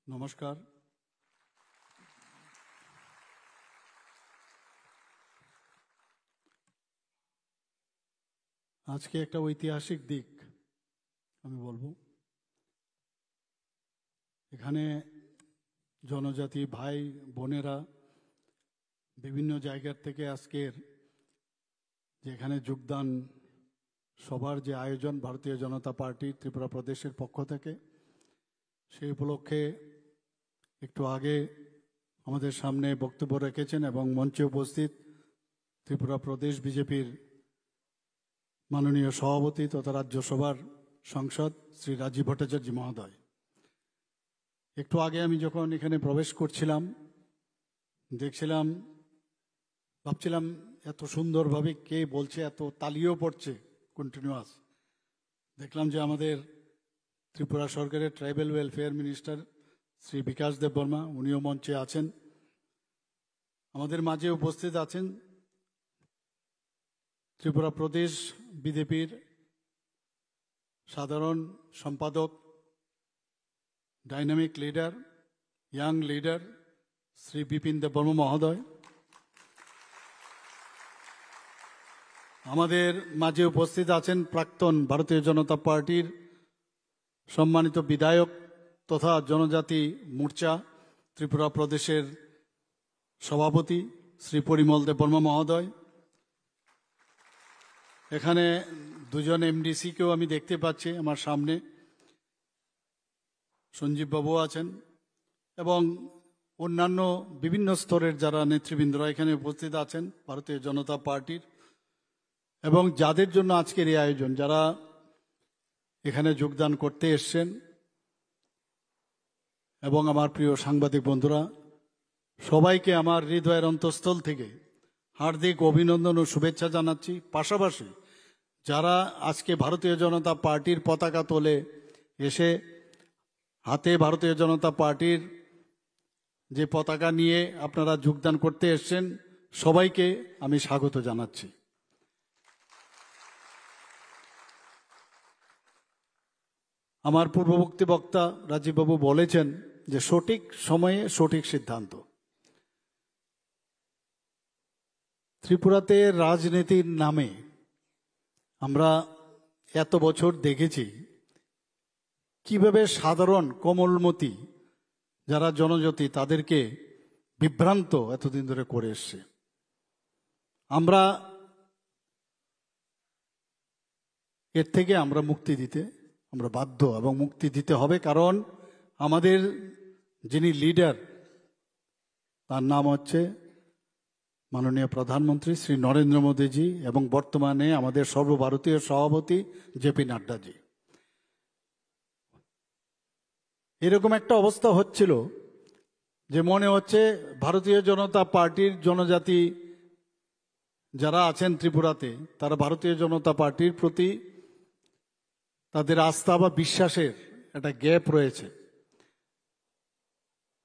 নমস্কার। আজকে একটা ঐতিহাসিক দিক আমি বলবো। এখানে জনজাতি ভাই বোনেরা বিভিন্ন জায়গার থেকে আজকের যেখানে যোগদান সবার যে আয়োজন ভারতীয় জনতা পার্টি ত্রিপুরা প্রদেশের পক্ষ থেকে, সেই উপলক্ষে একটু আগে আমাদের সামনে বক্তব্য রেখেছেন এবং মঞ্চে উপস্থিত ত্রিপুরা প্রদেশ বিজেপির মাননীয় সভাপতি তথা রাজ্যসভার সাংসদ শ্রী রাজীব ভট্টাচার্য মহোদয়। একটু আগে আমি যখন এখানে প্রবেশ করছিলাম দেখছিলাম, ভাবছিলাম এত সুন্দরভাবে কে বলছে, এত তালিও পড়ছে কন্টিনিউয়াস। দেখলাম যে আমাদের ত্রিপুরা সরকারের ট্রাইবাল ওয়েলফেয়ার মিনিস্টার শ্রী বিকাশ দেববর্মা, উনিও মঞ্চে আছেন। আমাদের মাঝে উপস্থিত আছেন ত্রিপুরা প্রদেশ বিজেপির সাধারণ সম্পাদক, dynamic leader, young leader Shri Bipin Debbarma মহোদয়। আমাদের মাঝে উপস্থিত আছেন প্রাক্তন ভারতীয় জনতা পার্টির সম্মানিত বিধায়ক তথা জনজাতি মোর্চা ত্রিপুরা প্রদেশের সভাপতি শ্রী পরিমল দেববর্মা মহোদয়। এখানে দুজন এমডিসিকেও আমি দেখতে পাচ্ছি আমার সামনে, সঞ্জীব বাবু আছেন এবং অন্যান্য বিভিন্ন স্তরের যারা নেতৃবৃন্দরা এখানে উপস্থিত আছেন ভারতীয় জনতা পার্টির, এবং যাদের জন্য আজকের এই আয়োজন, যারা এখানে যোগদান করতে এসছেন, এবং আমার প্রিয় সাংবাদিক বন্ধুরা, সবাইকে আমার হৃদয়ের অন্তঃস্থল থেকে হার্দিক অভিনন্দন ও শুভেচ্ছা জানাচ্ছি। পাশাপাশি যারা আজকে ভারতীয় জনতা পার্টির পতাকা তোলে এসে হাতে ভারতীয় জনতা পার্টির যে পতাকা নিয়ে আপনারা যোগদান করতে এসছেন, সবাইকে আমি স্বাগত জানাচ্ছি। আমার পূর্ববর্তী বক্তা রাজীববাবু বলেছেন যে সঠিক সময়ে সঠিক সিদ্ধান্ত। ত্রিপুরাতে রাজনীতির নামে আমরা এত বছর দেখেছি কিভাবে সাধারণ কোমলমতি যারা জনজাতি তাদেরকে বিভ্রান্ত এতদিন ধরে করে এসছে। আমরা এর থেকে মুক্তি দিতে আমরা বাধ্য এবং মুক্তি দিতে হবে, কারণ আমাদের যিনি লিডার তার নাম হচ্ছে মাননীয় প্রধানমন্ত্রী শ্রী নরেন্দ্র মোদীজি এবং বর্তমানে আমাদের সর্বভারতীয় সভাপতি জেপি নাড্ডাজি। এরকম একটা অবস্থা হচ্ছিল যে মনে হচ্ছে ভারতীয় জনতা পার্টির জনজাতি যারা আছেন ত্রিপুরাতে, তারা ভারতীয় জনতা পার্টির প্রতি তাদের আস্থা বা বিশ্বাসের একটা গ্যাপ রয়েছে।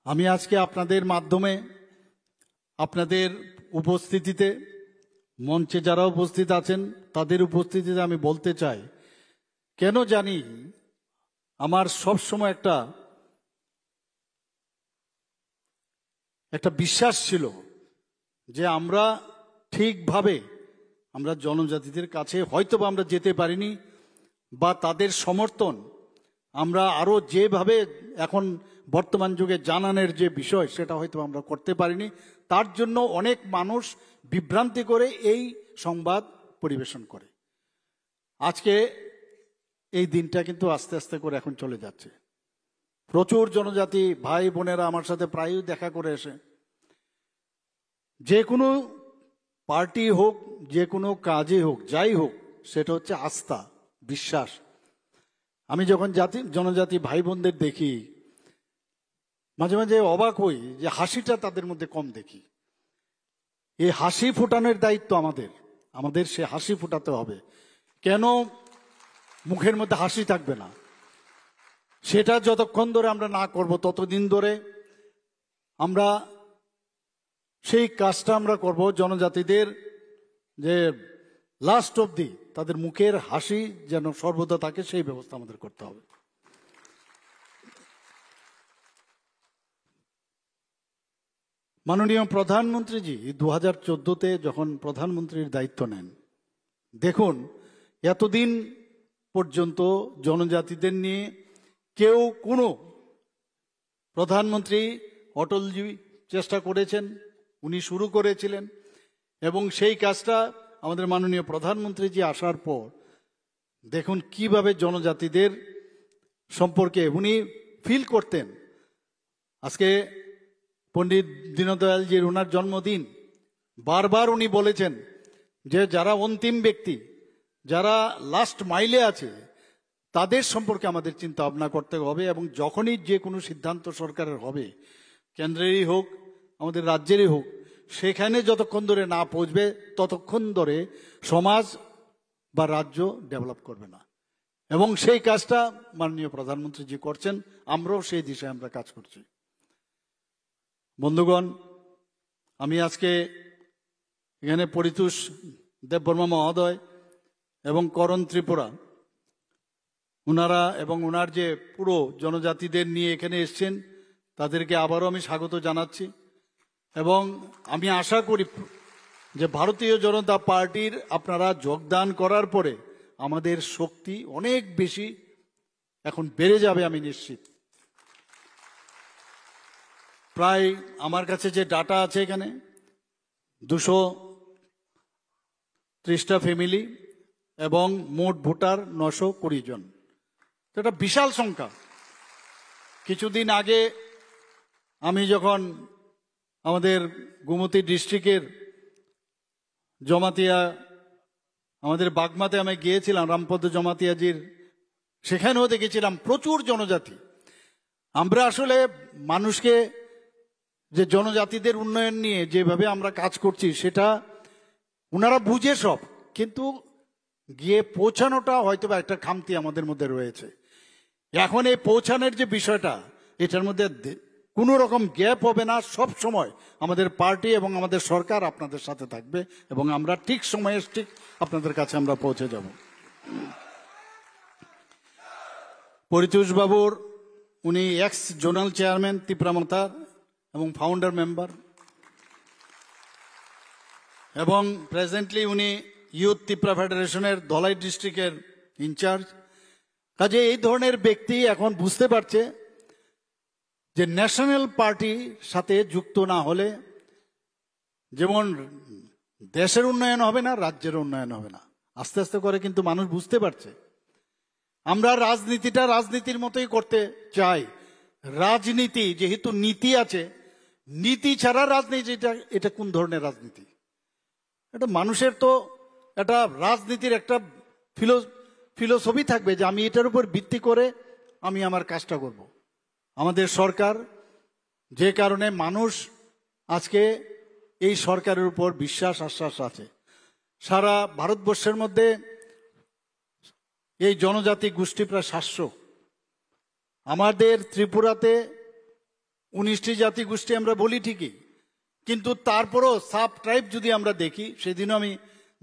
আমি আজকে আপনাদের মাধ্যমে, আপনাদের উপস্থিতিতে, মঞ্চে যারা উপস্থিত আছেন তাদের উপস্থিতিতে আমি বলতে চাই, কেন জানি আমার সবসময় একটা বিশ্বাস ছিল যে আমরা ঠিকভাবে আমরা জনজাতিদের কাছে হয়তোবা আমরা যেতে পারিনি, বা তাদের সমর্থন আমরা আরো যেভাবে এখন বর্তমান যুগে জানানোর যে বিষয় সেটা হয়তো আমরা করতে পারিনি। তার জন্য অনেক মানুষ বিভ্রান্তি করে এই সংবাদ পরিবেশন করে। আজকে এই দিনটা কিন্তু আস্তে আস্তে করে এখন চলে যাচ্ছে। প্রচুর জনজাতি ভাই বোনেরা আমার সাথে প্রায়ই দেখা করে এসে, যে কোনো পার্টি হোক, যে কোনো কাজে হোক, যাই হোক, সেটা হচ্ছে আস্থা, বিশ্বাস। আমি যখন জনজাতি ভাই বোনদের দেখি মাঝে মাঝে অবাক হই যে হাসিটা তাদের মধ্যে কম দেখি। এই হাসি ফোটানোর দায়িত্ব আমাদের সে হাসি ফোটাতে হবে। কেন মুখের মধ্যে হাসি থাকবে না? সেটা যতক্ষণ ধরে আমরা না করব ততদিন ধরে আমরা সেই কাজটা আমরা করব জনজাতিদের যে লাস্ট অবধি তাদের মুখের হাসি যেন সর্বদা থাকে, সেই ব্যবস্থা আমাদের করতে হবে। মাননীয় প্রধানমন্ত্রীজি 2014-তে যখন প্রধানমন্ত্রীর দায়িত্ব নেন, দেখুন এতদিন পর্যন্ত জনজাতিদের নিয়ে কেউ কোনো প্রধানমন্ত্রী, অটলজি চেষ্টা করেছেন, উনি শুরু করেছিলেন, এবং সেই কাজটা আমাদের মাননীয় প্রধানমন্ত্রীজি আসার পর দেখুন কিভাবে জনজাতিদের সম্পর্কে উনি ফিল করতেন। আজকে পণ্ডিত দীনদয়ালজির ওনার জন্মদিন, বারবার উনি বলেছেন যে যারা অন্তিম ব্যক্তি, যারা লাস্ট মাইলে আছে, তাদের সম্পর্কে আমাদের চিন্তা ভাবনা করতে হবে, এবং যখনই যে কোনো সিদ্ধান্ত সরকারের হবে, কেন্দ্রেরই হোক আমাদের রাজ্যেরই হোক, সেখানে যতক্ষণ ধরে না পৌঁছবে ততক্ষণ ধরে সমাজ বা রাজ্য ডেভেলপ করবে না। এবং সেই কাজটা মাননীয় প্রধানমন্ত্রীজি করছেন, আমরাও সেই দিশায় আমরা কাজ করছি। বন্ধুগণ, আমি আজকে এখানে পরিতোষ দেববর্মা মহোদয় এবং করণ ত্রিপুরা ওনারা এবং ওনার যে পুরো জনজাতিদের নিয়ে এখানে এসছেন, তাদেরকে আবারও আমি স্বাগত জানাচ্ছি। এবং আমি আশা করি যে ভারতীয় জনতা পার্টির আপনারা যোগদান করার পরে আমাদের শক্তি অনেক বেশি এখন বেড়ে যাবে, আমি নিশ্চিত। প্রায় আমার কাছে যে ডাটা আছে, এখানে 230টা ফ্যামিলি এবং মোট ভোটার 920 জন। এটা বিশাল সংখ্যা। কিছুদিন আগে আমি যখন আমাদের গোমতী ডিস্ট্রিক্টের জমাতিয়া, আমাদের বাগমাতে আমি গিয়েছিলাম, রামপদ জমাতিয়াজির, সেখানেও দেখেছিলাম প্রচুর জনজাতি। আমরা আসলে মানুষকে যে জনজাতিদের উন্নয়ন নিয়ে যেভাবে আমরা কাজ করছি সেটা ওনারা বুঝে সব, কিন্তু গিয়ে পৌঁছানোটা হয়তো একটা খামতি আমাদের মধ্যে রয়েছে। এখন এই পৌঁছানোর যে বিষয়টা, এটার মধ্যে কোনো রকম গ্যাপ হবে না। সব সময় আমাদের পার্টি এবং আমাদের সরকার আপনাদের সাথে থাকবে, এবং আমরা ঠিক সময়ে ঠিক আপনাদের কাছে আমরা পৌঁছে যাব। পরিতোষ বাবুর, উনি এক্স জোনাল চেয়ারম্যান ত্রিপুরামাতার এবং ফাউন্ডার মেম্বার, এবং প্রেজেন্টলি উনি ইউথ ত্রিপুরা ফেডারেশনের ধলাই ডিস্ট্রিক্টের ইনচার্জ। কাজে এই ধরনের ব্যক্তি এখন বুঝতে পারছে যে ন্যাশনাল পার্টির সাথে যুক্ত না হলে যেমন দেশের উন্নয়ন হবে না, রাজ্যের উন্নয়ন হবে না। আস্তে আস্তে করে কিন্তু মানুষ বুঝতে পারছে। আমরা রাজনীতিটা রাজনীতির মতোই করতে চাই। রাজনীতি যেহেতু নীতি আছে, নীতি ছাড়া রাজনীতিটা এটা কোন ধরনের রাজনীতি? এটা মানুষের তো এটা রাজনীতির একটা ফিলোসফি থাকবে যে আমি এটার উপর ভিত্তি করে আমি আমার কাজটা করব। আমাদের সরকার, যে কারণে মানুষ আজকে এই সরকারের উপর বিশ্বাস আশ্বাস আছে। সারা ভারতবর্ষের মধ্যে এই জনজাতি গোষ্ঠী প্রায় 700। আমাদের ত্রিপুরাতে 19টি জাতি গোষ্ঠী আমরা বলি ঠিকই, কিন্তু তারপরও সাব ট্রাইব যদি আমরা দেখি, সেদিনও আমি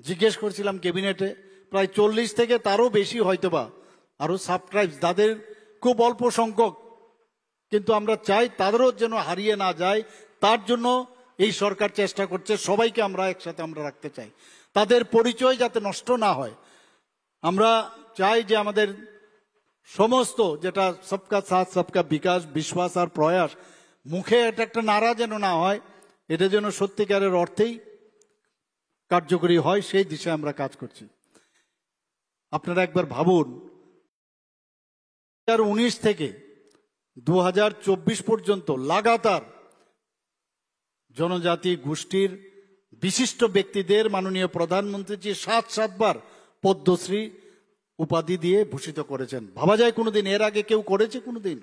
জিজ্ঞেস করছিলাম ক্যাবিনেটে, প্রায় 40 থেকে তারও বেশি হয়তোবা আরো সাব ট্রাইব, তাদের খুব অল্প সংখ্যক, কিন্তু আমরা চাই তাদেরও যেন হারিয়ে না যায়। তার জন্য এই সরকার চেষ্টা করছে। সবাইকে আমরা একসাথে আমরা রাখতে চাই, তাদের পরিচয় যাতে নষ্ট না হয়। আমরা চাই যে আমাদের সমস্ত যেটা সবকা সাথ সবকা বিকাশ, বিশ্বাস আর প্রয়াস, মুখে এটা একটা নারা যেন না হয়, এটা যেন সত্যিকারের অর্থেই কার্যকরী হয়, সেই দিশায় আমরা কাজ করছি। আপনারা একবার ভাবুন, 2019 থেকে 2024 পর্যন্ত লাগাতার জনজাতি গোষ্ঠীর বিশিষ্ট ব্যক্তিদের মাননীয় প্রধানমন্ত্রীজি 7 বার পদ্মশ্রী উপাধি দিয়ে ভূষিত করেছেন। ভাবা যায় কোনোদিন এর আগে কেউ করেছে কোনোদিন?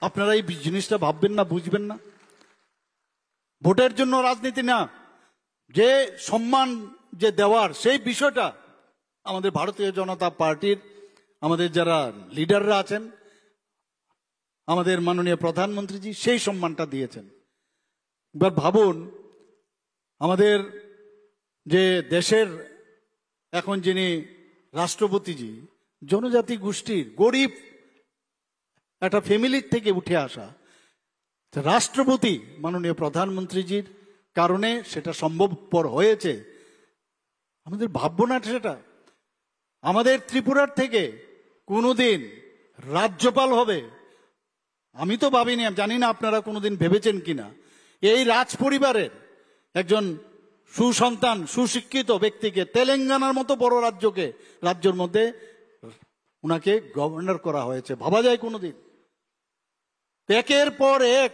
আপনারা এই জিনিসটা ভাববেন না, বুঝবেন না। ভোটের জন্য রাজনীতি না, যে সম্মান যে দেওয়ার সেই বিষয়টা আমাদের ভারতীয় জনতা পার্টির আমাদের যারা লিডাররা আছেন, আমাদের মাননীয় প্রধানমন্ত্রীজি সেই সম্মানটা দিয়েছেন। এবার ভাবুন, আমাদের যে দেশের এখন যিনি রাষ্ট্রপতিজি, জনজাতি গোষ্ঠীর গরিব একটা ফ্যামিলির থেকে উঠে আসা রাষ্ট্রপতি মাননীয় প্রধানমন্ত্রীজির কারণে সেটা সম্ভবপর হয়েছে। আমাদের ভাববো না সেটা। আমাদের ত্রিপুরার থেকে কোনোদিন রাজ্যপাল হবে আমি তো ভাবিনি, আমি জানি না আপনারা কোনোদিন ভেবেছেন কিনা। এই রাজ পরিবারের একজন সুসন্তান সুশিক্ষিত ব্যক্তিকে, তেলেঙ্গানার মতো বড় রাজ্যের মধ্যে উনাকে গভর্নর করা হয়েছে, ভাবা যায় কোনোদিন? একের পর এক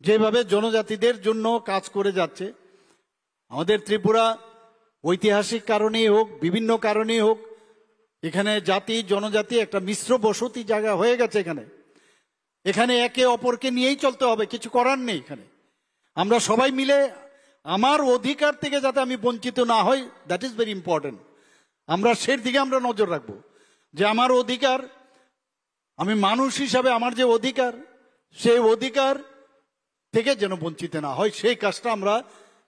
যেভাবে জনজাতিদের জন্য কাজ করে যাচ্ছে, আমাদের ত্রিপুরা ঐতিহাসিক কারণেই হোক, বিভিন্ন কারণেই হোক, এখানে জাতি জনজাতি একটা মিশ্র বসতি জায়গা হয়ে গেছে। এখানে একে অপরকে নিয়েই চলতে হবে, কিছু করার নেই। এখানে আমরা সবাই মিলে আমার অধিকার থেকে যাতে আমি বঞ্চিত না হই, দ্যাট ইজ ভেরি ইম্পর্টেন্ট। আমরা সের দিকে আমরা নজর রাখবো যে আমার অধিকার, আমি মানুষ হিসাবে আমার যে অধিকার, সেই অধিকার থেকে যেন বঞ্চিত না হয়, সেই কাজটা আমরা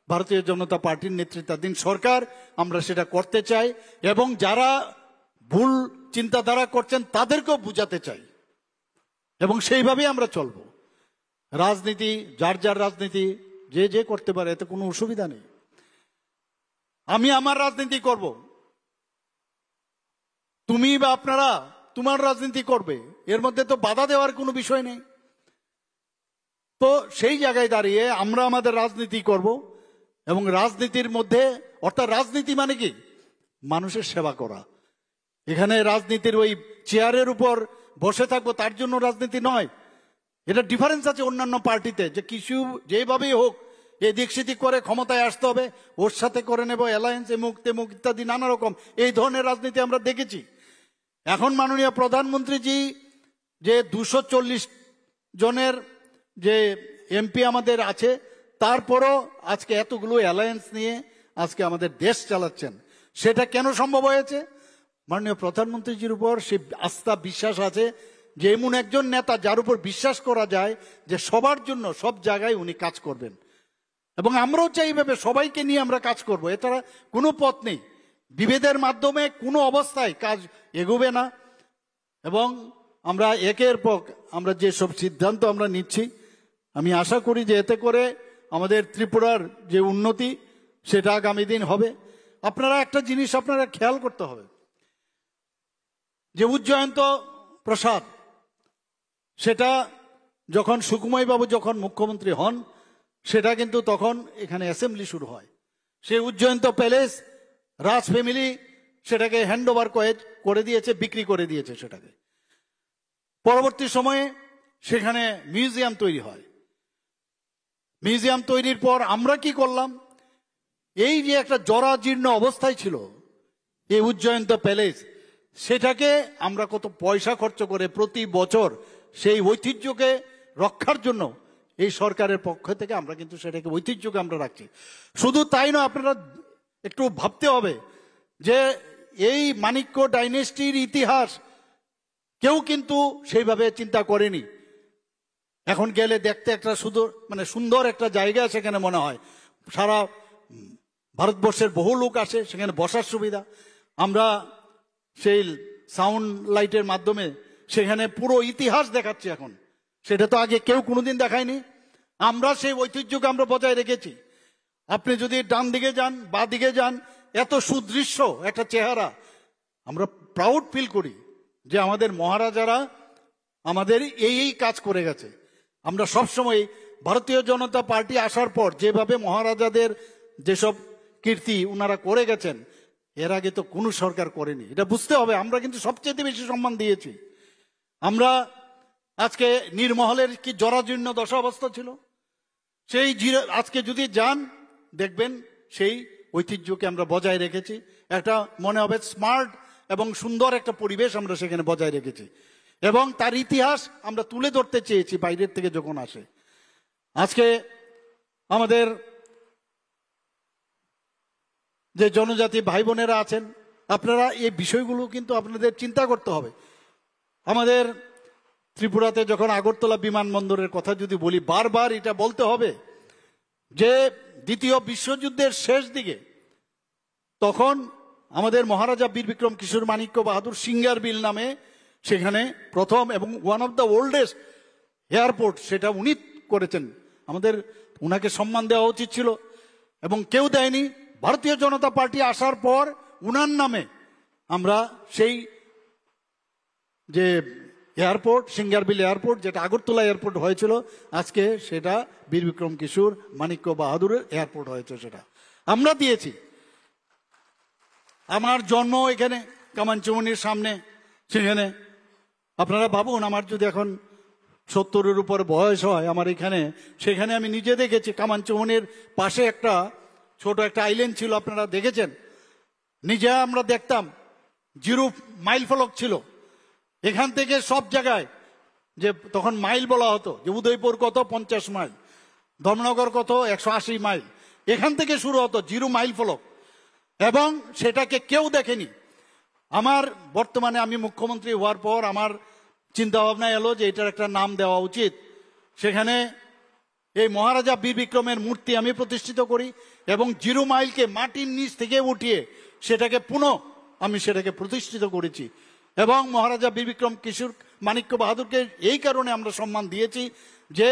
ভারতীয় জনতা পার্টির নেতৃত্বাধীন সরকার আমরা সেটা করতে চাই। এবং যারা ভুল চিন্তাধারা করছেন তাদেরকেও বুঝাতে চাই, এবং সেইভাবেই আমরা চলব। রাজনীতি যার যার রাজনীতি যে যে করতে পারে, এতে কোনো অসুবিধা নেই। আমি আমার রাজনীতি করব, তুমি বা আপনারা তোমার রাজনীতি করবে, এর মধ্যে তো বাধা দেওয়ার কোনো বিষয় নেই। তো সেই জায়গায় দাঁড়িয়ে আমরা আমাদের রাজনীতি করব, এবং রাজনীতির মধ্যে, অর্থাৎ রাজনীতি মানে কি? মানুষের সেবা করা। এখানে রাজনীতির ওই চেয়ারের উপর বসে থাকবো তার জন্য রাজনীতি নয়। এটা ডিফারেন্স আছে অন্যান্য পার্টিতে, যে কিছু যেভাবেই হোক এদিক সেদিক করে ক্ষমতায় আসতে হবে, ওর সাথে করে নেব অ্যালায়েন্স, এমুক তেমুক ইত্যাদি নানা রকম এই ধরনের রাজনীতি আমরা দেখেছি। এখন মাননীয় প্রধানমন্ত্রীজি যে 240 জনের যে এমপি আমাদের আছে, তারপরও আজকে এতগুলো অ্যালায়েন্স নিয়ে আজকে আমাদের দেশ চালাচ্ছেন। সেটা কেন সম্ভব হয়েছে? মাননীয় প্রধানমন্ত্রীজির উপর সে আস্থা বিশ্বাস আছে, যে এমন একজন নেতা যার উপর বিশ্বাস করা যায় যে সবার জন্য সব জায়গায় উনি কাজ করবেন। এবং আমরাও চাই এইভাবে সবাইকে নিয়ে আমরা কাজ করব, এছাড়া কোনো পথ নেই। বিভেদের মাধ্যমে কোনো অবস্থায় কাজ এগোবে না। এবং আমরা একের পর আমরা যে সব সিদ্ধান্ত আমরা নিচ্ছি, আমি আশা করি যে এতে করে আমাদের ত্রিপুরার যে উন্নতি সেটা আগামী দিন হবে। আপনারা একটা জিনিস আপনারা খেয়াল করতে হবে, যে উজ্জয়ন্ত প্রসাদ, সেটা যখন সুকুমাই বাবু যখন মুখ্যমন্ত্রী হন, সেটা কিন্তু তখন এখানে অ্যাসেম্বলি শুরু হয়। সেই উজ্জয়ন্ত প্যালেস রাজ ফ্যামিলি সেটাকে হ্যান্ড ওভার করে দিয়েছে, বিক্রি করে দিয়েছে সেটাকে। পরবর্তী সময়ে সেখানে মিউজিয়াম তৈরি হয়। মিউজিয়াম তৈরির পর আমরা কি করলাম, এই যে একটা জরাজীর্ণ অবস্থায় ছিল এই উজ্জয়ন্ত প্যালেস, সেটাকে আমরা কত পয়সা খরচ করে প্রতি বছর সেই ঐতিহ্যকে রক্ষার জন্য এই সরকারের পক্ষ থেকে আমরা কিন্তু সেটাকে ঐতিহ্যকে আমরা রাখছি। শুধু তাই নয়, আপনারা একটু ভাবতে হবে যে এই মাণিক্য ডাইনেস্টির ইতিহাস কেউ কিন্তু সেইভাবে চিন্তা করেনি। এখন গেলে দেখতে একটা শুধু সুন্দর একটা জায়গা সেখানে মনে হয়, সারা ভারতবর্ষের বহু লোক আসে, সেখানে বসার সুবিধা। আমরা সেই সাউন্ড লাইটের মাধ্যমে সেখানে পুরো ইতিহাস দেখাচ্ছি এখন, সেটা তো আগে কেউ কোনোদিন দেখায়নি। আমরা সেই ঐতিহ্যকে আমরা বজায় রেখেছি। আপনি যদি ডান দিকে যান বা দিকে যান, এত সুদৃশ্য একটা চেহারা, আমরা প্রাউড ফিল করি যে আমাদের মহারাজারা আমাদের এই কাজ করে গেছে। আমরা সবসময় ভারতীয় জনতা পার্টি আসার পর যেভাবে মহারাজাদের যেসব কীর্তি ওনারা করে গেছেন, এর আগে তো কোনো সরকার করেনি, এটা বুঝতে হবে। আমরা কিন্তু সবচেয়ে বেশি সম্মান দিয়েছি। আমরা আজকে নীরমহলের কি জরাজীর্ণ দশা অবস্থা ছিল, সেই আজকে যদি যান দেখবেন সেই ঐতিহ্যকে আমরা বজায় রেখেছি। একটা মনে হবে স্মার্ট এবং সুন্দর একটা পরিবেশ আমরা সেখানে বজায় রেখেছি, এবং তার ইতিহাস আমরা তুলে ধরতে চেয়েছি বাইরের থেকে যখন আসে। আজকে আমাদের যে জনজাতি ভাই বোনেরা আছেন, আপনারা এই বিষয়গুলো কিন্তু আপনাদের চিন্তা করতে হবে। আমাদের ত্রিপুরাতে যখন আগরতলা বিমানবন্দরের কথা যদি বলি, বারবার এটা বলতে হবে যে দ্বিতীয় বিশ্বযুদ্ধের শেষ দিকে তখন আমাদের মহারাজা বীর বিক্রম কিশোর মাণিক্য বাহাদুর সিঙ্গার বিল নামে সেখানে প্রথম এবং one of the oldest airport সেটা উনি করেছেন আমাদের উনাকে সম্মান দেওয়া উচিত ছিল, এবং কেউ দেয়নি। ভারতীয় জনতা পার্টি আসার পর উনার নামে আমরা সেই যে এয়ারপোর্ট, সিঙ্গারবিল এয়ারপোর্ট, যেটা আগরতলা এয়ারপোর্ট হয়েছিল, আজকে সেটা বীর বিক্রম কিশোর মানিক্য বাহাদুরের এয়ারপোর্ট হয়েছে, সেটা আমরা দিয়েছি। আমার জন্ম এখানে কামানচুমনির সামনে, সেখানে আপনারা ভাবুন, আমার যদি এখন 70-এর উপর বয়স হয় আমার এখানে, সেখানে আমি নিজে দেখেছি কামানচুমনির পাশে একটা ছোট একটা আইল্যান্ড ছিল, আপনারা দেখেছেন, নিজে আমরা দেখতাম, 0 মাইল ফলক ছিল। এখান থেকে সব জায়গায়, যে তখন মাইল বলা হতো, যে উদয়পুর কত 50 মাইল, ধর্মনগর কত 180 মাইল, এখান থেকে শুরু হতো 0 মাইল ফলক, এবং সেটাকে কেউ দেখেনি। আমার বর্তমানে আমি মুখ্যমন্ত্রী হওয়ার পর আমার চিন্তা ভাবনা এলো যে এটার একটা নাম দেওয়া উচিত। সেখানে এই মহারাজা বীর বিক্রমের মূর্তি আমি প্রতিষ্ঠিত করি, এবং 0 মাইলকে মাটির নিচ থেকে উঠিয়ে সেটাকে আমি সেটাকে প্রতিষ্ঠিত করেছি। এবং মহারাজা বীর বিক্রম কিশোর মানিক্য বাহাদুরকে এই কারণে আমরা সম্মান দিয়েছি যে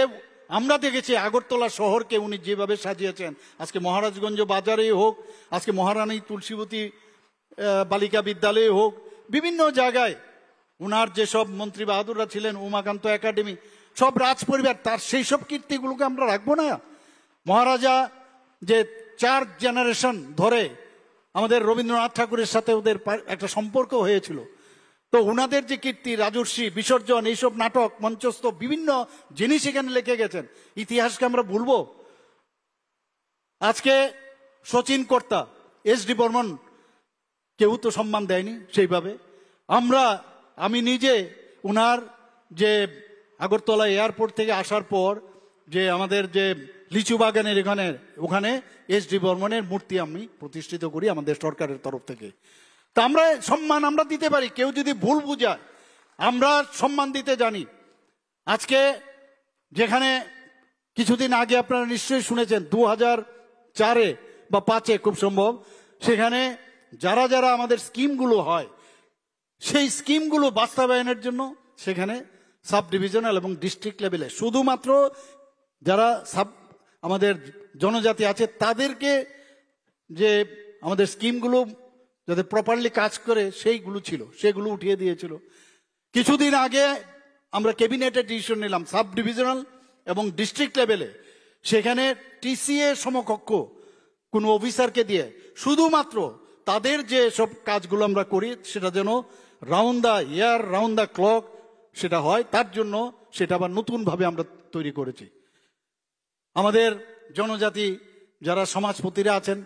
আমরা দেখেছি আগরতলা শহরকে উনি যেভাবে সাজিয়েছেন, আজকে মহারাজগঞ্জ বাজারেই হোক, আজকে মহারানী তুলসীবতী বালিকা বিদ্যালয়ে হোক, বিভিন্ন জায়গায় উনার যেসব মন্ত্রী বাহাদুররা ছিলেন, উমাকান্ত একাডেমি, সব রাজ পরিবার, তার সেই সব কীর্তিগুলোকে আমরা রাখবো না? মহারাজা যে 4 জেনারেশন ধরে আমাদের রবীন্দ্রনাথ ঠাকুরের সাথে ওদের একটা সম্পর্ক হয়েছিল, তো ওনাদের যে কীর্তি, রাজর্ষি, বিসর্জন, এইসব নাটক, মঞ্চস্থ বিভিন্ন জিনিস এখানে লিখে গেছেন, ইতিহাসকে আমরা ভুলবো? আজকে শচীন কর্তা, এস.ডি. বর্মন, কেউ তো সম্মান দেয়নি সেইভাবে। আমি নিজে ওনার যে আগরতলা এয়ারপোর্ট থেকে আসার পর যে আমাদের যে লিচু বাগানের ওখানে এস.ডি. বর্মনের মূর্তি আমি প্রতিষ্ঠিত করি আমাদের সরকারের তরফ থেকে। তা আমরা সম্মান আমরা দিতে পারি, কেউ যদি ভুল বুঝায় আমরা সম্মান দিতে জানি। আজকে যেখানে কিছুদিন আগে আপনারা নিশ্চয়ই শুনেছেন 2004-এ বা 2005-এ খুব সম্ভব, সেখানে যারা যারা আমাদের স্কিমগুলো হয় সেই স্কিমগুলো বাস্তবায়নের জন্য সেখানে সাব ডিভিশনাল এবং ডিস্ট্রিক্ট লেভেলে শুধুমাত্র যারা আমাদের জনজাতি আছে তাদেরকে যে আমাদের স্কিমগুলো যাতে প্রপারলি কাজ করে সেইগুলো ছিল, সেগুলো উঠিয়ে দিয়েছিল। কিছুদিন আগে আমরা ক্যাবিনেটে ডিসিশন নিলাম সাব ডিভিশনাল এবং ডিস্ট্রিক্ট লেভেলে সেখানে টিসিএ সমকক্ষ কোনো অফিসারকে দিয়ে শুধুমাত্র তাদের যে সব কাজগুলো আমরা করি সেটা যেন round the year, round the clock সেটা হয়, তার জন্য সেটা আবার নতুনভাবে আমরা তৈরি করেছি। আমাদের জনজাতি যারা সমাজপতিরা আছেন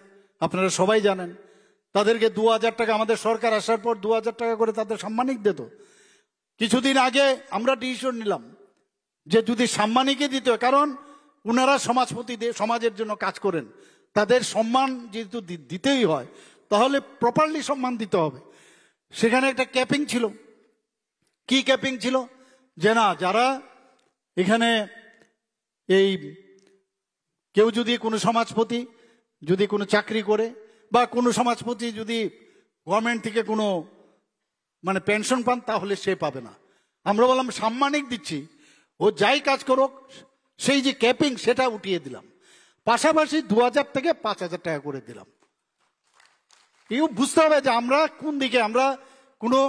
আপনারা সবাই জানেন, তাদেরকে 2000 টাকা, আমাদের সরকার আসার পর 2000 টাকা করে তাদের সাম্মানিক দিত। কিছুদিন আগে আমরা ডিসিশন নিলাম যে যদি সাম্মানিকই দিত, কারণ ওনারা সমাজপতিদের সমাজের জন্য কাজ করেন, তাদের সম্মান যেহেতু দিতেই হয় তাহলে প্রপারলি সম্মান দিতে হবে। সেখানে একটা ক্যাপিং ছিল। কি ক্যাপিং ছিল? যে না, যারা এখানে এই কেউ যদি কোনো সমাজপতি যদি কোনো চাকরি করে বা কোনো সমাজপতি যদি গভর্নমেন্ট থেকে কোনো পেনশন পান তাহলে সে পাবে না। আমরা বললাম সাম্মানিক দিচ্ছি, ও যাই কাজ করুক, সেই যে ক্যাপিং সেটা উঠিয়ে দিলাম, পাশাপাশি 2000 থেকে 5000 টাকা করে দিলাম। এও বুঝতে হবে যে আমরা কোন দিকে, আমরা কোনো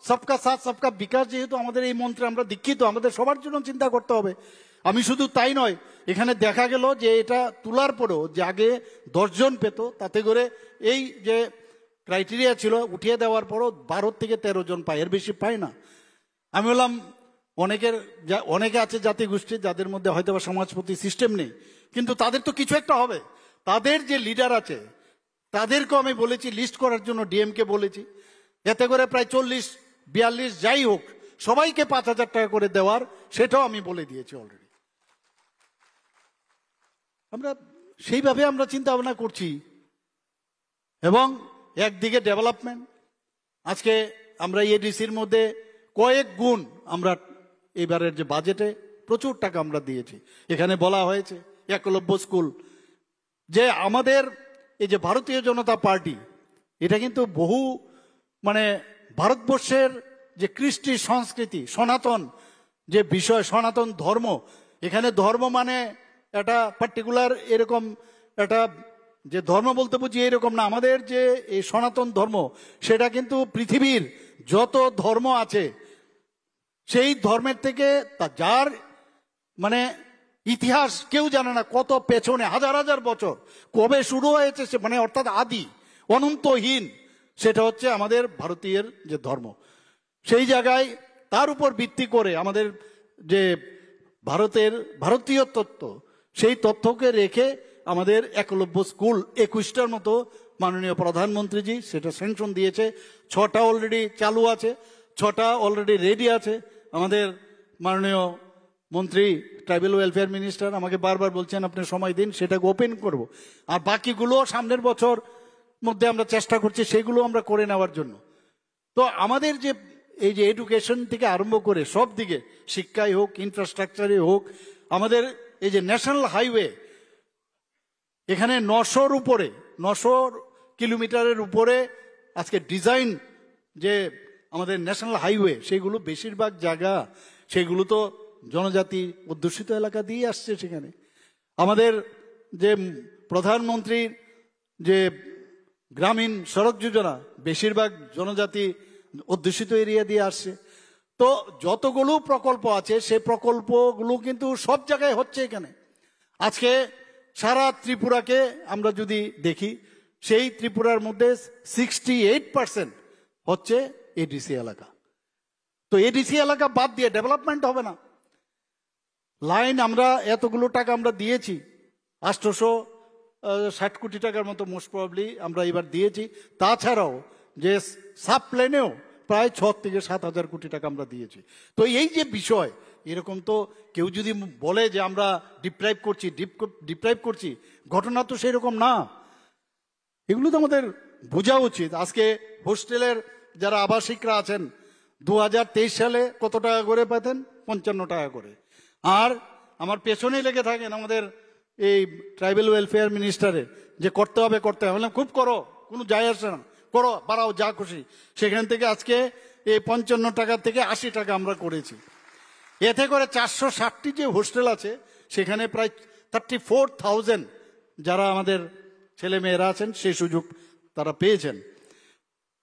সবকা সাথ সবকা বিকাশ, যেহেতু আমাদের এই মন্ত্রে আমরা দীক্ষিত, আমাদের সবার জন্য চিন্তা করতে হবে। আমি শুধু তাই নয়, এখানে দেখা গেল যে এটা তোলার পরেও যে আগে 10 জন পেত, তাতে করে এই যে ক্রাইটেরিয়া ছিল উঠিয়ে দেওয়ার পরও 12 থেকে 13 জন পায়, এর বেশি পায় না। আমি বললাম অনেকে আছে জাতিগোষ্ঠী যাদের মধ্যে হয়তো বা সমাজপতি সিস্টেম নেই, কিন্তু তাদের তো কিছু একটা হবে। তাদের যে লিডার আছে তাদেরকেও আমি বলেছি লিস্ট করার জন্য, ডিএমকে বলেছি, এতে করে প্রায় 40-42 যাই হোক সবাইকে 5000 টাকা করে দেওয়ার, সেটাও আমি বলে দিয়েছি অলরেডি। আমরা সেইভাবে আমরা চিন্তা ভাবনা করছি। এবং একদিকে ডেভেলপমেন্ট, আজকে আমরা এডিসির মধ্যে কয়েক গুণ আমরা এবারের যে বাজেটে প্রচুর টাকা আমরা দিয়েছি। এখানে বলা হয়েছে একলব্য স্কুল, যে আমাদের এই যে ভারতীয় জনতা পার্টি, এটা কিন্তু বহু ভারতবর্ষের যে কৃষ্টি সংস্কৃতি, সনাতন যে বিষয়, সনাতন ধর্ম, এখানে ধর্ম মানে একটা পার্টিকুলার এরকম একটা যে ধর্ম বলতে বুঝি এরকম না। আমাদের যে এই সনাতন ধর্ম সেটা কিন্তু পৃথিবীর যত ধর্ম আছে সেই ধর্মের থেকে যার মানে ইতিহাস কেউ জানে না, কত পেছনে হাজার হাজার বছর কবে শুরু হয়েছে সে মানে অর্থাৎ আদি অনন্তহীন, সেটা হচ্ছে আমাদের ভারতীয়ের যে ধর্ম। সেই জায়গায় তার উপর ভিত্তি করে আমাদের যে ভারতীয় তত্ত্ব, সেই তথ্যকে রেখে আমাদের একলব্য স্কুল 21টার মতো মাননীয় প্রধানমন্ত্রীজি সেটা স্যাংশন দিয়েছে। 6টা অলরেডি চালু আছে, 6টা অলরেডি রেডি আছে। আমাদের মাননীয় মন্ত্রী ট্রাইবাল ওয়েলফেয়ার মিনিস্টার আমাকে বারবার বলছেন আপনি সময় দিন, সেটাকে ওপেন করব। আর বাকিগুলো সামনের বছর মধ্যে আমরা চেষ্টা করছি সেগুলো আমরা করে নেওয়ার জন্য। তো আমাদের যে এই যে এডুকেশন থেকে আরম্ভ করে সব দিকে, শিক্ষাই হোক, ইনফ্রাস্ট্রাকচারে হোক, আমাদের এই যে ন্যাশনাল হাইওয়ে এখানে 900 কিলোমিটারের উপরে আজকে ডিজাইন যে আমাদের ন্যাশনাল হাইওয়ে, সেগুলো বেশিরভাগ জায়গা সেগুলো তো জনজাতি অধ্যুষিত এলাকা দিয়ে আসছে। সেখানে আমাদের যে প্রধানমন্ত্রীর যে গ্রামীণ সড়ক যোজনা বেশিরভাগ জনজাতি অধ্যুষিত এরিয়া দিয়ে আসছে। তো যতগুলো প্রকল্প আছে সেই প্রকল্পগুলো কিন্তু সব জায়গায় হচ্ছে। এখানে আজকে সারা ত্রিপুরাকে আমরা যদি দেখি, সেই ত্রিপুরার মধ্যে 68% হচ্ছে এডিসি এলাকা। তো এডিসি এলাকা বাদ দিয়ে ডেভেলপমেন্ট হবে না। লাইন আমরা এতগুলো টাকা আমরা দিয়েছি, 860 কোটি টাকার মতো মোস্ট প্রবাবলি আমরা এবার দিয়েছি। তাছাড়াও যে সাব প্লেনেও প্রায় 6 থেকে 7 হাজার কোটি টাকা আমরা দিয়েছি। তো এই যে বিষয়, এরকম তো কেউ যদি বলে যে আমরা ডিপ্রাইভ করছি, ঘটনা তো সেরকম না। এগুলো তো আমাদের বোঝা উচিত। আজকে হোস্টেলের যারা আবাসিকরা আছেন 2023 সালে কত টাকা করে পেতেন? 55 টাকা করে। আর আমার পেছনেই লেগে থাকেন আমাদের এই ট্রাইবাল ওয়েলফেয়ার মিনিস্টারের যে করতে হবে বললাম খুব করো, কোনো যায় আসে না, করো, বাড়াও যা খুশি। সেখান থেকে আজকে এই 55 টাকা থেকে 80 টাকা আমরা করেছি। এতে করে 460টি যে হোস্টেল আছে সেখানে প্রায় 34,000 যারা আমাদের ছেলে মেয়েরা আছেন সেই সুযোগ তারা পেয়েছেন।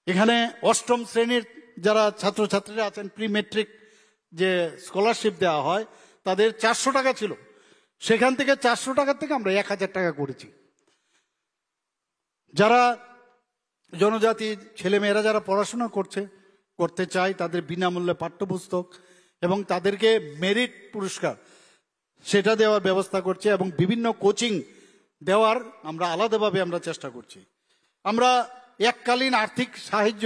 এখানে 8ম শ্রেণীর যারা ছাত্রছাত্রীরা আছেন, প্রি মেট্রিক যে স্কলারশিপ দেওয়া হয় তাদের 400 টাকা ছিল, সেখান থেকে 400 টাকা থেকে আমরা 1000 টাকা করেছি। যারা জনজাতি ছেলেমেয়েরা যারা পড়াশোনা করতে চায় তাদের বিনামূল্যে পাঠ্যপুস্তক এবং তাদেরকে মেরিট পুরস্কার সেটা দেওয়ার ব্যবস্থা করছে এবং বিভিন্ন কোচিং দেওয়ার আমরা আলাদাভাবে আমরা চেষ্টা করছি। আমরা এককালীন আর্থিক সাহায্য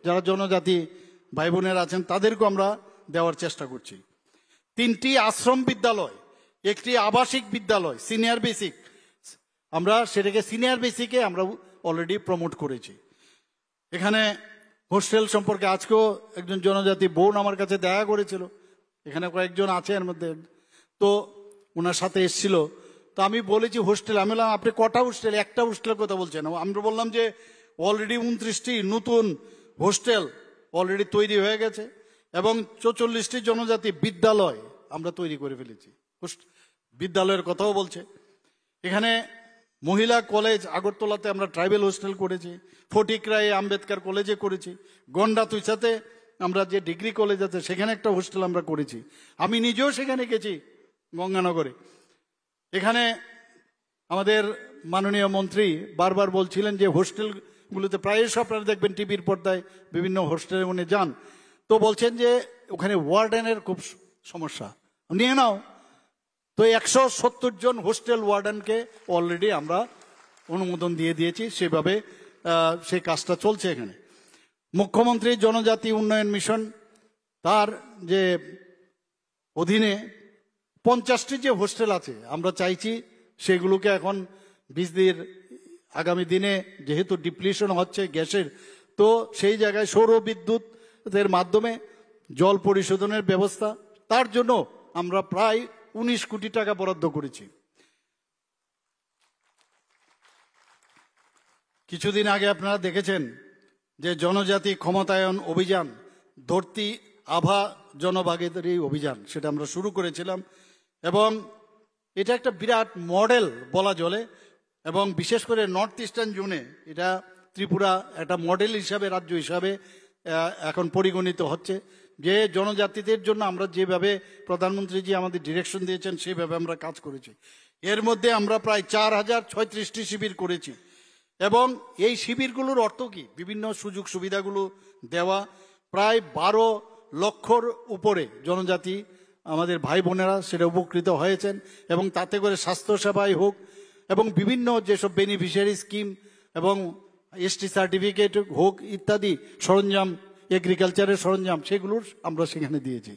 যারা জনজাতি ভাই বোনেরা আছেন তাদেরকে আমরা দেওয়ার চেষ্টা করছি। 3টি আশ্রম বিদ্যালয়, 1টি আবাসিক বিদ্যালয় সিনিয়র বেসিক, আমরা সেটাকে সিনিয়র বেসিকে আমরা অলরেডি প্রমোট করেছি। এখানে হোস্টেল সম্পর্কে আজকেও একজন জনজাতি বোন আমার কাছে দেখা করেছিল, এখানে কয়েকজন আছে এর মধ্যে, তো ওনার সাথে এসেছিল। তো আমি বলেছি হোস্টেল, আমি বললাম আপনি কটা হোস্টেল? একটা হোস্টেলের কথা বলছেন। আমরা বললাম যে অলরেডি 29টি নতুন হোস্টেল অলরেডি তৈরি হয়ে গেছে এবং 44টি জনজাতি বিদ্যালয় আমরা তৈরি করে ফেলেছি। বিদ্যালয়ের কথাও বলছে। এখানে মহিলা কলেজ আগরতলাতে আমরা ট্রাইবেল হোস্টেল করেছি, ফটিকরায় আম্বেদকর কলেজে করেছি, গন্ডা তুইসাতে আমরা যে ডিগ্রি কলেজ আছে সেখানে একটা হোস্টেল আমরা করেছি। আমি নিজেও সেখানে গেছি গঙ্গানগরে। এখানে আমাদের মাননীয় মন্ত্রী বারবার বলছিলেন যে হোস্টেলগুলোতে প্রায়শই আপনারা দেখবেন টিভির পর্দায় বিভিন্ন হোস্টেলে উনি যান, তো বলছেন যে ওখানে ওয়ার্ডেনের খুব সমস্যা, নিয়ে নাও। তো 170 জন হোস্টেল ওয়ার্ডেনকে অলরেডি আমরা অনুমোদন দিয়ে দিয়েছি, সেভাবে সেই কাজটা চলছে। এখানে মুখ্যমন্ত্রী জনজাতি উন্নয়ন মিশন তার যে অধীনে 50টি যে হোস্টেল আছে আমরা চাইছি সেগুলোকে এখন বিজলির আগামী দিনে যেহেতু ডিপ্লিশন হচ্ছে গ্যাসের, তো সেই জায়গায় সৌর বিদ্যুতের মাধ্যমে জল পরিশোধনের ব্যবস্থা, তার জন্য আমরা প্রায় 19 কোটি টাকা বরাদ্দ করেছি। কিছুদিন আগে আপনারা দেখেছেন যে জনজাতি ক্ষমতায়ন অভিযান, ধরতি আভা জনভাগীদারি অভিযান, সেটা আমরা শুরু করেছিলাম এবং এটা একটা বিরাট মডেল বলা চলে, এবং বিশেষ করে নর্থ ইস্টার্ন জোনে এটা ত্রিপুরা একটা মডেল হিসাবে, রাজ্য হিসাবে এখন পরিগণিত হচ্ছে। যে জনজাতিদের জন্য আমরা যেভাবে প্রধানমন্ত্রীজি আমাদের ডিরেকশন দিয়েছেন সেভাবে আমরা কাজ করেছি। এর মধ্যে আমরা প্রায় 4036টি শিবির করেছি, এবং এই শিবিরগুলোর অর্থ কি, বিভিন্ন সুযোগ সুবিধাগুলো দেওয়া। প্রায় 12 লক্ষর উপরে জনজাতি আমাদের ভাই বোনেরা সেটা উপকৃত হয়েছেন, এবং তাতে করে স্বাস্থ্যসেবাই হোক এবং বিভিন্ন যেসব বেনিফিশিয়ারি স্কিম এবং এসটি সার্টিফিকেট হোক ইত্যাদি সরঞ্জাম, এগ্রিকালচারের সরঞ্জাম, সেগুলোর আমরা সেখানে দিয়েছি।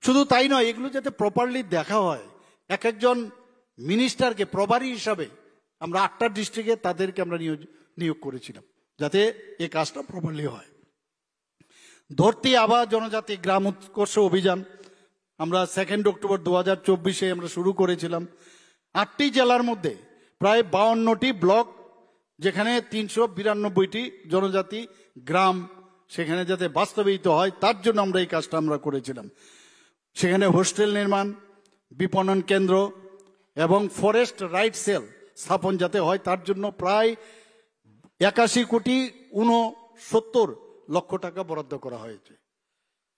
শুধু তাই নয়, এগুলো যাতে প্রপারলি দেখা হয়, এক একজন মিনিস্টারকে প্রভারী হিসাবে আমরা 8টা ডিস্ট্রিক্টে তাদেরকে আমরা নিয়োগ করেছিলাম, যাতে এই কাজটা প্রপারলি হয়। ধরতি আবা জনজাতি গ্রাম উৎকর্ষ অভিযান আমরা 2 অক্টোবর 2024 আমরা শুরু করেছিলাম। 8টি জেলার মধ্যে প্রায় 52টি ব্লক, যেখানে 392টি জনজাতি গ্রাম সেখানে যাতে বাস্তবায়িত হয় তার জন্য আমরা এই কাজটা আমরা করেছিলাম। সেখানে হোস্টেল নির্মাণ, বিপণন কেন্দ্র এবং ফরেস্ট রাইট সেল স্থাপন যাতে হয় তার জন্য প্রায় 81,69,70,00,000 টাকা বরাদ্দ করা হয়েছে।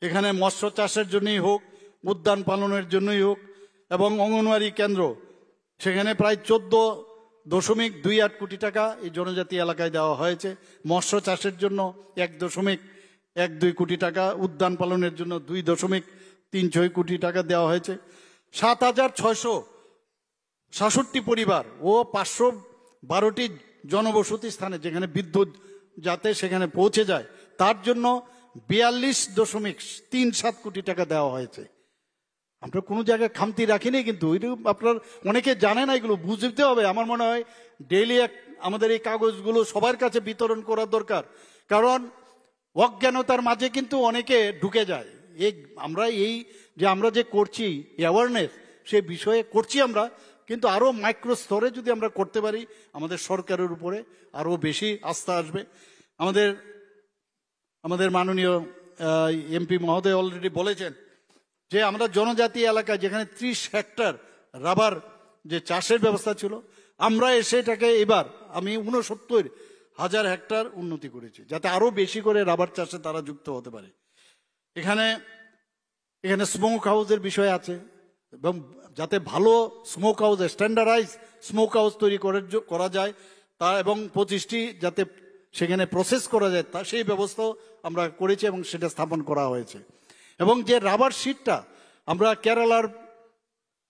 এখানে মৎস্য চাষের জন্যই হোক, উদ্যান পালনের জন্যই হোক, এবং অঙ্গনওয়াড়ি কেন্দ্র সেখানে প্রায় 14.28 কোটি টাকা এই জনজাতি এলাকায় দেওয়া হয়েছে। মৎস্য চাষের জন্য 1.12 কোটি টাকা, উদ্যান পালনের জন্য 2.36 কোটি টাকা দেওয়া হয়েছে। 7,666 পরিবার ও 512টি জনবসতি স্থানে যেখানে বিদ্যুৎ যাতে সেখানে পৌঁছে যায় তার জন্য 42.37 কোটি টাকা দেওয়া হয়েছে। আমরা কোনো জায়গায় খামতি রাখিনি, কিন্তু আপনার অনেকে জানে না, এগুলো বুঝতে হবে। আমার মনে হয় ডেইলি আমাদের এই কাগজগুলো সবার কাছে বিতরণ করা দরকার, কারণ অজ্ঞানতার মাঝে কিন্তু অনেকে ঢুকে যায়। আমরা যে করছি অ্যাওয়ারনেস, সে বিষয়ে করছি আমরা, কিন্তু আরো মাইক্রো স্তরে যদি আমরা করতে পারি আমাদের সরকারের উপরে আরো বেশি আস্থা আসবে। আমাদের মাননীয় এমপি মহোদয় অলরেডি বলেছেন যে আমরা জনজাতি এলাকায় যেখানে 30 হেক্টর রাবার যে চাষের ব্যবস্থা ছিল, আমরা সেটাকে এবার আমি 69,000 হেক্টর উন্নতি করেছি, যাতে আরো বেশি করে রাবার চাষে তারা যুক্ত হতে পারে। এখানে স্মোক হাউসের বিষয় আছে, এবং যাতে ভালো smoke house, standardise smoke house তৈরি করা যায় তা, এবং 25টি যাতে সেখানে প্রসেস করা যায় তা সেই ব্যবস্থাও আমরা করেছি এবং সেটা স্থাপন করা হয়েছে। এবং যে রাবার শিটটা আমরা কেরালার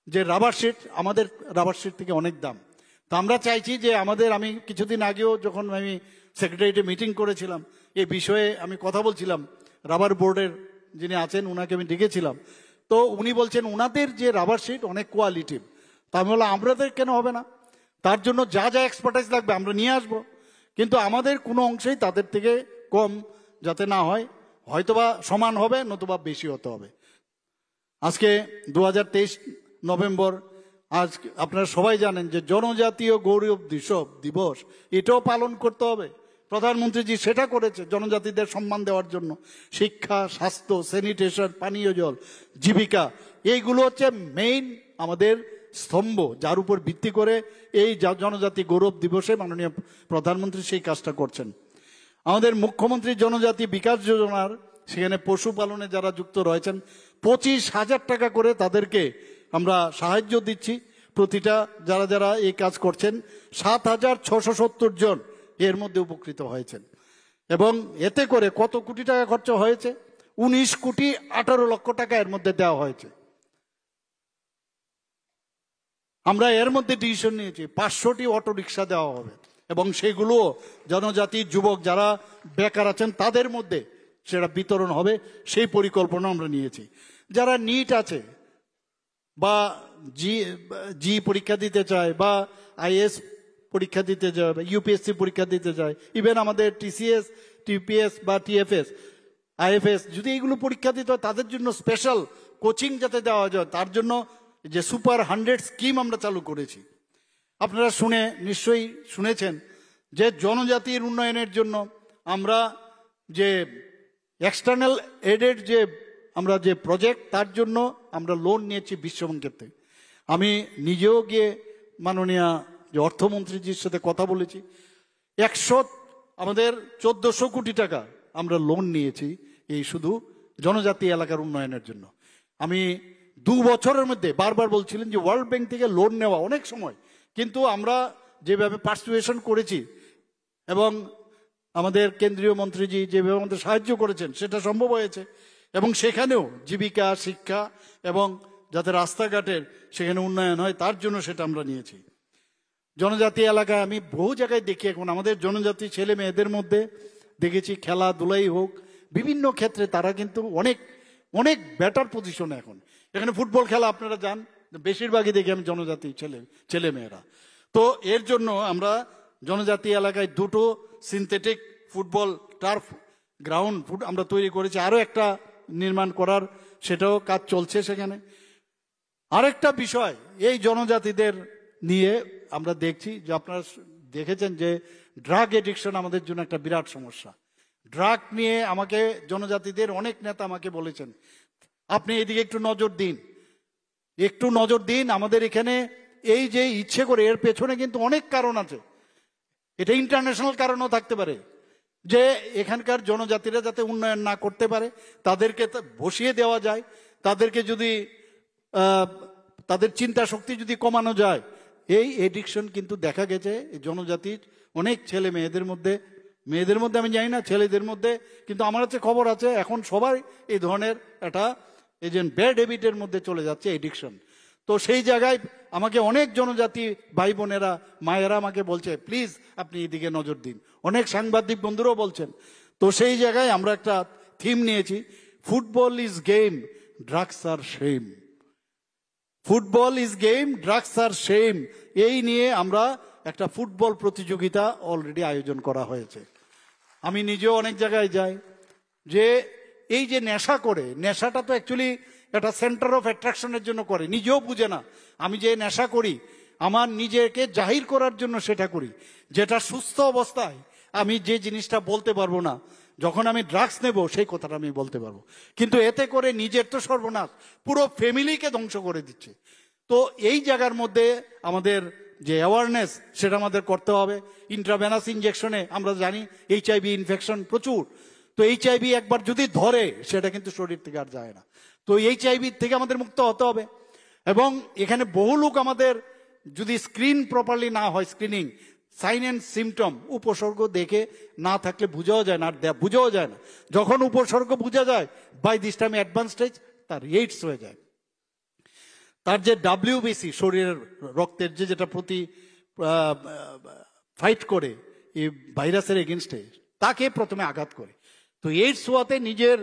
যে রাবার শিট, আমাদের রাবার শিট থেকে অনেক দাম, তা আমরা চাইছি যে আমি কিছুদিন আগেও যখন আমি সেক্রেটারিয়েটে মিটিং করেছিলাম এই বিষয়ে আমি কথা বলছিলাম, রাবার বোর্ডের যিনি আছেন উনাকে আমি ডেকেছিলাম, তো উনি বলছেন ওনাদের যে রাবার শিট অনেক কোয়ালিটিভ। তা আমি বললাম আমাদের কেন হবে না, তার জন্য যা যা এক্সপার্টাইজ লাগবে আমরা নিয়ে আসবো, কিন্তু আমাদের কোনো অংশেই তাদের থেকে কম যাতে না হয়, হয়তোবা সমান হবে নতুবা বেশি হতে হবে। আজকে 2023 নভেম্বর, আজ আপনারা সবাই জানেন যে জনজাতীয় গৌরব দিবস, এটাও পালন করতে হবে। প্রধানমন্ত্রীজি সেটা করেছে জনজাতিদের সম্মান দেওয়ার জন্য। শিক্ষা, স্বাস্থ্য, স্যানিটেশন, পানীয় জল, জীবিকা, এইগুলো হচ্ছে মেইন আমাদের স্তম্ভ, যার উপর ভিত্তি করে এই জনজাতি গৌরব দিবসে মাননীয় প্রধানমন্ত্রী সেই কাজটা করছেন। আমাদের মুখ্যমন্ত্রী জনজাতি বিকাশ যোজনার সেখানে পশুপালনে যারা যুক্ত রয়েছেন 25,000 টাকা করে তাদেরকে আমরা সাহায্য দিচ্ছি। প্রতিটা যারা এই কাজ করছেন 7,670 জন এর মধ্যে উপকৃত হয়েছেন, এবং এতে করে কত কোটি টাকা খরচ হয়েছে, 19,18,00,000 টাকা এর মধ্যে দেওয়া হয়েছে। আমরা এর মধ্যে ডিসিশন নিয়েছি 500টি অটো রিক্সা দেওয়া হবে, এবং সেগুলো জনজাতি যুবক যারা বেকার আছেন তাদের মধ্যে সেটা বিতরণ হবে, সেই পরিকল্পনা আমরা নিয়েছি। যারা নিট আছে বা জি পরীক্ষা দিতে চায় বা আইএস পরীক্ষা দিতে যায়, ইউপিএসসি পরীক্ষা দিতে যায়, ইভেন আমাদের টিসিএস, টিপিএস বা টিএফএস, আইএফএস যদি এইগুলো পরীক্ষা দিতে হয় তাদের জন্য স্পেশাল কোচিং যাতে দেওয়া যায়, তার জন্য যে সুপার 100 স্কিম আমরা চালু করেছি। আপনারা নিশ্চয়ই শুনেছেন যে জনজাতির উন্নয়নের জন্য আমরা যে এক্সটার্নাল এডেড যে প্রজেক্ট, তার জন্য আমরা লোন নিয়েছি বিশ্বব্যাংকের থেকে। আমি নিজেও গিয়ে মাননীয় যে অর্থমন্ত্রীজির সাথে কথা বলেছি। আমাদের 1400 কোটি টাকা আমরা লোন নিয়েছি এই শুধু জনজাতি এলাকার উন্নয়নের জন্য। আমি 2 বছরের মধ্যে বারবার বলছিলেন যে ওয়ার্ল্ড ব্যাংক থেকে লোন নেওয়া অনেক সময়, কিন্তু আমরা যেভাবে পার্সুয়েশন করেছি এবং আমাদের কেন্দ্রীয় মন্ত্রীজি যেভাবে আমাদের সাহায্য করেছেন সেটা সম্ভব হয়েছে। এবং সেখানেও জীবিকা, শিক্ষা এবং যাতে রাস্তাঘাটের সেখানে উন্নয়ন হয় তার জন্য সেটা আমরা নিয়েছি। জনজাতি এলাকায় আমি বহু জায়গায় দেখি এখন আমাদের জনজাতি ছেলে মেয়েদের মধ্যে দেখেছি খেলাধুলাই হোক বিভিন্ন ক্ষেত্রে তারা কিন্তু অনেক অনেক বেটার পজিশনে এখন। এখানে ফুটবল খেলা আপনারা যান, বেশিরভাগই দেখি আমি জনজাতি ছেলে মেয়েরা। তো এর জন্য আমরা জনজাতি এলাকায় 2টো সিনথেটিক ফুটবল টার্ফ গ্রাউন্ড আমরা তৈরি করেছি, আরও একটা নির্মাণ করার সেটাও কাজ চলছে সেখানে। আরেকটা বিষয় এই জনজাতিদের নিয়ে আমরা দেখছি যে আপনারা দেখেছেন যে ড্রাগ এডিকশন আমাদের জন্য একটা বিরাট সমস্যা। ড্রাগ নিয়ে আমাকে জনজাতিদের অনেক নেতা আমাকে বলেছেন আপনি এদিকে একটু নজর দিন। আমাদের এখানে এই যে ইচ্ছে করে এর পেছনে কিন্তু অনেক কারণ আছে, এটা ইন্টারন্যাশনাল কারণও থাকতে পারে যে এখানকার জনজাতিরা যাতে উন্নয়ন না করতে পারে তাদেরকে বসিয়ে দেওয়া যায়, তাদেরকে যদি তাদের চিন্তা শক্তি যদি কমানো যায়। এই এডিকশন কিন্তু দেখা গেছে জনজাতির অনেক ছেলে মেয়েদের মধ্যে আমি জানি না, ছেলেদের মধ্যে কিন্তু আমার কাছে খবর আছে এখন সবাই এই ধরনের একটা এই যে ব্যাড হ্যাবিটের মধ্যে চলে যাচ্ছে এডিকশন। তো সেই জায়গায় আমাকে অনেক জনজাতি ভাই বোনেরা মায়েরা আমাকে বলছে প্লিজ আপনি এদিকে নজর দিন, অনেক সাংবাদিক বন্ধুরাও বলছেন। তো সেই জায়গায় আমরা একটা থিম নিয়েছি, football is game, drugs are shame. Football is game, drugs are shame, এই নিয়ে আমরা একটা ফুটবল প্রতিযোগিতা অলরেডি আয়োজন করা হয়েছে। আমি নিজেও অনেক জায়গায় যাই যে এই যে নেশা করে, নেশাটা তো অ্যাকচুয়ালি একটা সেন্টার অফ অ্যাট্রাকশনের জন্য করে, নিজেও বুঝে না। আমি যে নেশা করি আমার নিজেকে জাহির করার জন্য সেটা করি, যেটা সুস্থ অবস্থায় আমি যে জিনিসটা বলতে পারবো না, যখন আমি ড্রাগস নেব সেই কথাটা আমি বলতে পারবো। কিন্তু এতে করে নিজের তো সর্বনাশ, পুরো ফ্যামিলিকে ধ্বংস করে দিচ্ছে। তো এই জায়গার মধ্যে আমাদের যে অ্যাওয়ারনেস সেটা আমাদের করতে হবে। ইন্ট্রাভেনাস ইনজেকশনে আমরা জানি HIV ইনফেকশন প্রচুর, তো HIV একবার যদি ধরে সেটা কিন্তু শরীর থেকে আর যায় না। তো HIV থেকে আমাদের মুক্ত হতে হবে। এবং এখানে বহু লোক আমাদের যদি স্ক্রিন প্রপারলি না হয়, স্ক্রিনিং সাইন অ্যান্ড সিমটম উপসর্গ দেখে না থাকলে বোঝাও যায় না, যখন উপসর্গ বোঝা যায় by this time advance stage তার এইডস হয়ে যায়। তার যে WBC শরীরের রক্তের যেটা প্রতি ফাইট করে এই ভাইরাসের এগেনস্টে তাকে প্রথমে আঘাত করে। তো এইডস হওয়াতে নিজের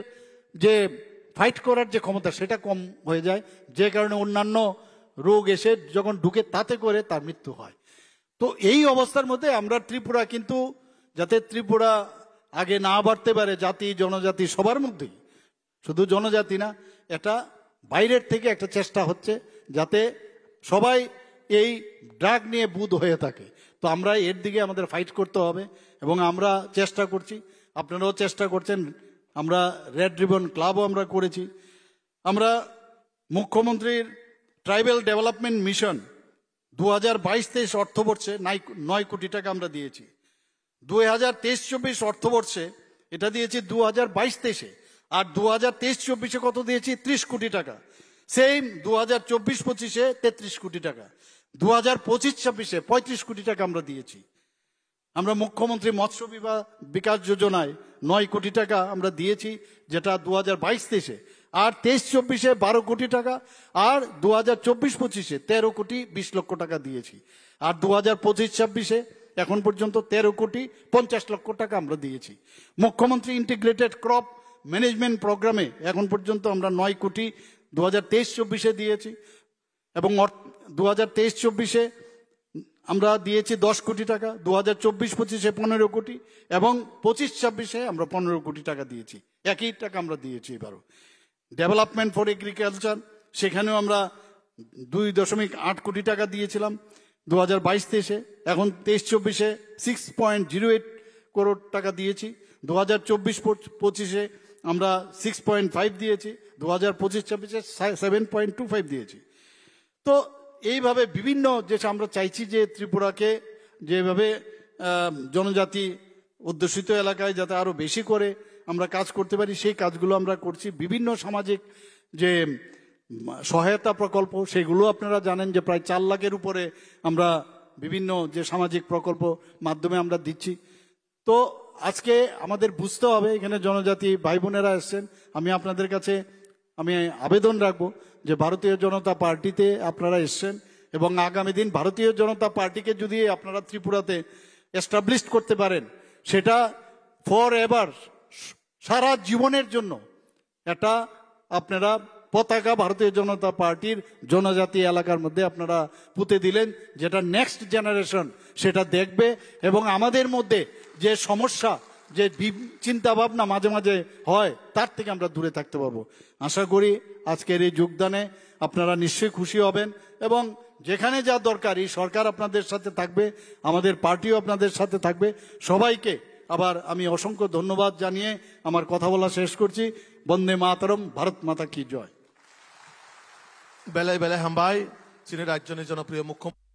যে ফাইট করার যে ক্ষমতা সেটা কম হয়ে যায়, যে কারণে অন্যান্য রোগ এসে যখন ঢুকে তাতে করে তার মৃত্যু হয়। তো এই অবস্থার মধ্যে আমরা ত্রিপুরা কিন্তু যাতে ত্রিপুরা আগে না বাড়তে পারে জাতি জনজাতি সবার মধ্যেই, শুধু জনজাতি না, এটা বাইরের থেকে একটা চেষ্টা হচ্ছে যাতে সবাই এই ড্রাগ নিয়ে বুধ হয়ে থাকে। তো আমরা এর দিকে আমাদের ফাইট করতে হবে এবং আমরা চেষ্টা করছি, আপনারাও চেষ্টা করছেন। আমরা রেড রিবন ক্লাবও আমরা করেছি। আমরা মুখ্যমন্ত্রীর ট্রাইবাল ডেভেলপমেন্ট মিশন 2022-23 অর্থবর্ষে 9 কোটি টাকা আমরা দিয়েছি। 2023-24 অর্থবর্ষে এটা দিয়েছি 2022-23-এ, আর 2023-24-এ কত দিয়েছি 30 কোটি টাকা। সেম 2024-25-এ 33 কোটি টাকা, 2025-26-এ 35 কোটি টাকা আমরা দিয়েছি। আমরা মুখ্যমন্ত্রী মৎস্য বিকাশ যোজনায় 9 কোটি টাকা আমরা দিয়েছি, যেটা 2022-23-এ, আর 23-24-এ 12 কোটি টাকা, আর 2024-25-এ 13 কোটি 20 লক্ষ টাকা দিয়েছি, আর 2025-26-এ এখন পর্যন্ত 13 কোটি 50 লক্ষ টাকা আমরা দিয়েছি। মুখ্যমন্ত্রী ইন্টিগ্রেটেড ক্রপ ম্যানেজমেন্ট প্রোগ্রামে এখন পর্যন্ত আমরা 9 কোটি 2023-24-এ দিয়েছি, এবং 2023-24-এ আমরা দিয়েছি 10 কোটি টাকা, 2024-25-এ 15 কোটি, এবং 25-26-এ আমরা 15 কোটি টাকা দিয়েছি। একই টাকা আমরা দিয়েছি এবারও। ডেভেলপমেন্ট ফর এগ্রিকালচার সেখানেও আমরা 2.8 কোটি টাকা দিয়েছিলাম 2022-23-এ, এখন 23-24-এ 6.08 করোড় টাকা দিয়েছি, 2024-25-এ আমরা 6.5 দিয়েছি, 2025-26-এ 7.25 দিয়েছি। তো এইভাবে বিভিন্ন যে আমরা চাইছি যে ত্রিপুরাকে যেভাবে জনজাতি অধ্যুষিত এলাকায় যাতে আরো বেশি করে আমরা কাজ করতে পারি, সেই কাজগুলো আমরা করছি। বিভিন্ন সামাজিক যে সহায়তা প্রকল্প সেগুলো আপনারা জানেন যে প্রায় 4 লাখের উপরে আমরা বিভিন্ন যে সামাজিক প্রকল্প মাধ্যমে আমরা দিচ্ছি। তো আজকে আমাদের বুঝতে হবে, এখানে জনজাতি ভাই বোনেরা এসছেন, আমি আপনাদের কাছে আমি আবেদন রাখবো যে ভারতীয় জনতা পার্টিতে আপনারা এসছেন এবং আগামী দিন ভারতীয় জনতা পার্টিকে যদি আপনারা ত্রিপুরাতে এস্টাবলিশ করতে পারেন, সেটা ফর এভার সারা জীবনের জন্য এটা আপনারা পতাকা ভারতীয় জনতা পার্টির জনজাতি এলাকার মধ্যে আপনারা পুঁতে দিলেন, যেটা নেক্সট জেনারেশন সেটা দেখবে এবং আমাদের মধ্যে যে সমস্যা যে চিন্তা ভাবনা মাঝে মাঝে হয় তার থেকে আমরা দূরে থাকতে পারবো। আশা করি আজকের এই যোগদানে আপনারা নিশ্চয়ই খুশি হবেন এবং যেখানে যা দরকার এই সরকার আপনাদের সাথে থাকবে, আমাদের পার্টিও আপনাদের সাথে থাকবে। সবাইকে আবার আমি অসংখ্য ধন্যবাদ জানিয়ে আমার কথা বলা শেষ করছি। বন্দে মাতরম, ভারত মাতা কি জয়। বেলায় বেলায় হাম্বাই চীনের রাজ্যের জনপ্রিয় মুখ্যমন্ত্রী